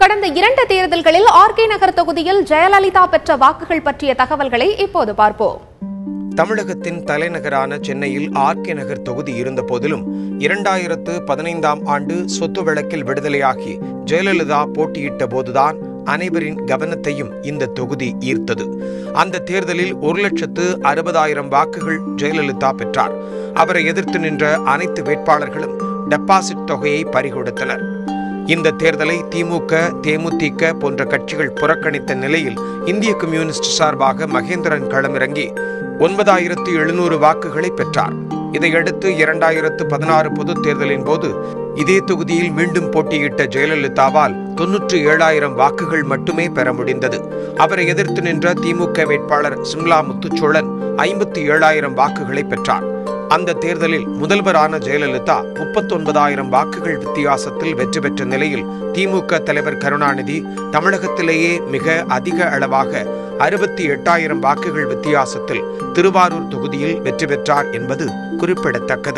கடந்த 2 தேர்தல்களில் ஆர்கே நகர் தொகுதியில் ஜெயலலிதா பெற்ற வாக்குகள் பற்றிய தகவல்களை இப்போது பார்ப்போம். தமிழகத்தின் தலைநகரான சென்னையில் ஆர்கே நகர் தொகுதி இருந்த போதிலும் 2015ஆம் ஆண்டு சொத்து வழக்கில் விடுதலையாகி ஜெயலலிதா போட்டியிட்ட போதுதான் அனைவரின் கவனத்தையும் இந்த தொகுதி ஈர்த்தது. அந்த தேர்தலில் 1,60,000 வாக்குகள் ஜெயலலிதா பெற்றார். அவரை எதிர்த்து நின்ற அனைத்து வேட்பாளர்களும் டெபாசிட் தொகையை பறிகொடுத்தனர். இந்த தேர்தலை திமுக, தேமுதிக போன்ற கட்சிகள் புறக்கணித்த நிலையில் இந்திய கம்யூனிஸ்ட் சார்பாக மகேந்திரன் களமிறங்கி 9,700 வாக்குகளை பெற்றார். இதையடுத்து 2016 பொதுத் தேர்தலின் போது இதே தொகுதியில் மீண்டும் போட்டியிட்ட ஜெயலலிதாவால் 97,000 வாக்குகள் மட்டுமே பெற முடிந்தது. அவரை எதிர்த்து நின்ற திமுக வேட்பாளர் சிம்லா முத்துச்சோழன் 57,000 வாக்குகளை பெற்றார். அந்த தேர்தலில் முதல்வரான ஜெயலலிதா 39,000 வாக்குகள் வித்தியாசத்தில் வெற்றி பெற்ற நிலையில் திமுக தலைவர் கருணாநிதி தமிழகத்திலேயே மிக அதிக அளவாக 68,000 வாக்குகள் வித்தியாசத்தில் திருவாரூர் தொகுதியில் வெற்றி பெற்றார் என்பது குறிப்பிடத்தக்கது.